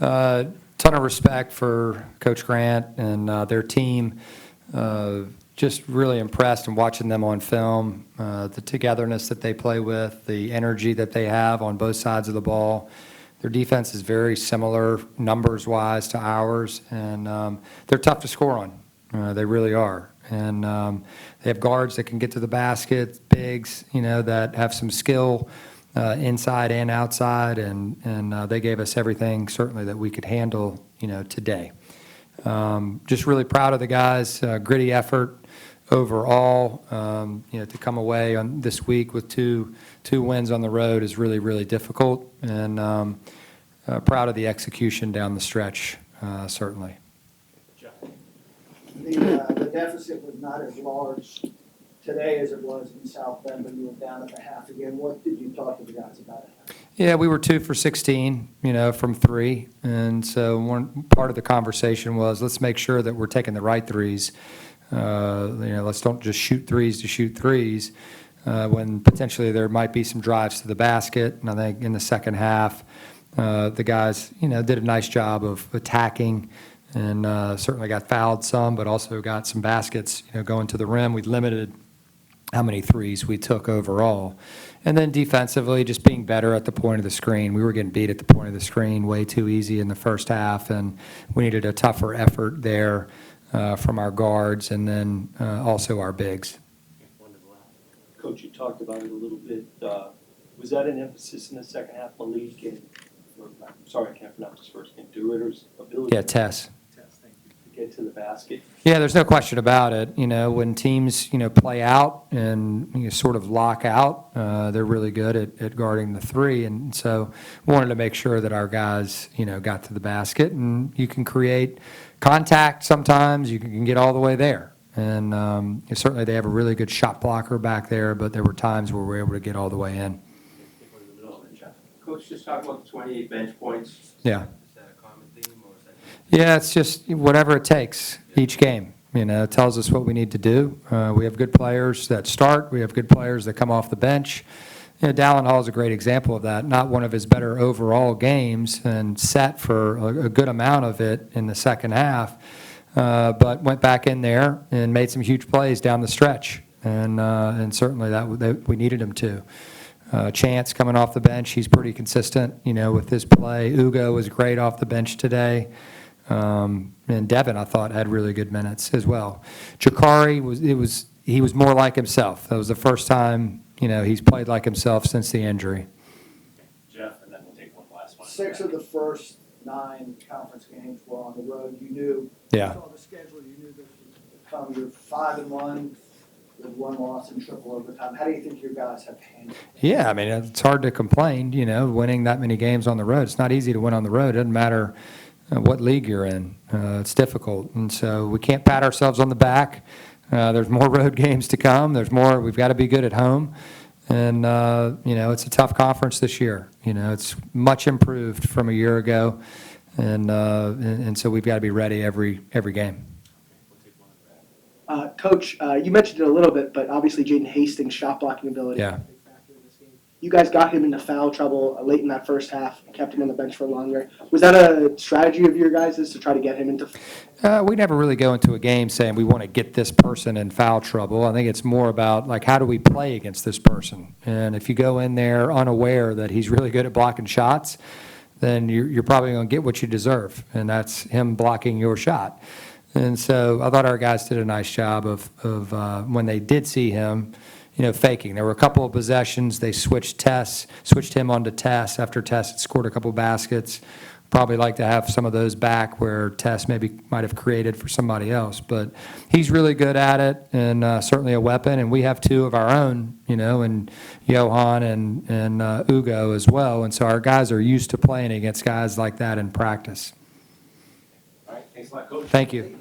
Ton of respect for Coach Grant and their team. Just really impressed in watching them on film, the togetherness that they play with, the energy that they have on both sides of the ball. Their defense is very similar numbers-wise to ours, and they're tough to score on. They really are. And they have guards that can get to the basket, bigs, that have some skill inside and outside, and they gave us everything certainly that we could handle, today. Just really proud of the guys, gritty effort overall. To come away on this week with two wins on the road is really, really difficult, and proud of the execution down the stretch, certainly. The deficit was not as large today as it was in South Bend, but you were down at the half again. What did you talk to the guys about it? Yeah, we were 2 for 16, from 3. And so one part of the conversation was, let's make sure that we're taking the right threes. Let's don't just shoot threes to shoot threes when potentially there might be some drives to the basket. And I think in the second half, the guys, did a nice job of attacking and certainly got fouled some, but also got some baskets, going to the rim. We limited how many threes we took overall. And then defensively, just being better at the point of the screen. We were getting beat at the point of the screen way too easy in the first half, and we needed a tougher effort there from our guards and then also our bigs. Coach, you talked about it a little bit. Was that an emphasis in the second half of the league? I'm sorry, I can't pronounce his first name. DeRitter's ability. Yeah, Tess. To get to the basket. Yeah, there's no question about it. When teams, play out and sort of lock out, they're really good at guarding the three. And so we wanted to make sure that our guys, got to the basket. And you can create contact sometimes. You can get all the way there. And certainly they have a really good shot blocker back there, but there were times where we were able to get all the way in. Coach, just talk about the 28 bench points. Yeah. Is that a common theme, or is that? Yeah, it's just whatever it takes each game. It tells us what we need to do. We have good players that start. We have good players that come off the bench. Dallin Hall is a great example of that. Not one of his better overall games and set for a good amount of it in the second half, but went back in there and made some huge plays down the stretch. And certainly that we needed him to. Chance coming off the bench, he's pretty consistent, with his play. Ugo was great off the bench today. And Devin, I thought, had really good minutes as well. Jakari, he was more like himself. That was the first time, he's played like himself since the injury. Jeff, and then we'll take one last one. 6 of the first 9 conference games were on the road. You knew, Yeah. you saw the schedule, you knew this would come. You're 5-1. With 1 loss in triple overtime. How do you think your guys have handled it? Yeah, it's hard to complain, winning that many games on the road. It's not easy to win on the road. It doesn't matter what league you're in. It's difficult. And so we can't pat ourselves on the back. There's more road games to come. There's more. We've got to be good at home. And, it's a tough conference this year. It's much improved from a year ago. And so we've got to be ready every game. Coach, you mentioned it a little bit, but obviously Jaden Hastings' shot blocking ability Yeah. is a big factor in this game. You guys got him into foul trouble late in that first half and kept him on the bench for longer. Was that a strategy of your guys' to try to get him into? We never really go into a game saying we want to get this person in foul trouble. I think it's more about, how do we play against this person? And if you go in there unaware that he's really good at blocking shots, then you're probably going to get what you deserve, and that's him blocking your shot. And so I thought our guys did a nice job of when they did see him, faking. There were a couple of possessions. They switched him onto Tess after Tess had scored a couple baskets. Probably like to have some of those back where Tess maybe might have created for somebody else. But he's really good at it and certainly a weapon. And we have 2 of our own, and Johan and Ugo as well. And so our guys are used to playing against guys like that in practice. All right, thanks a lot, Coach. Thank you.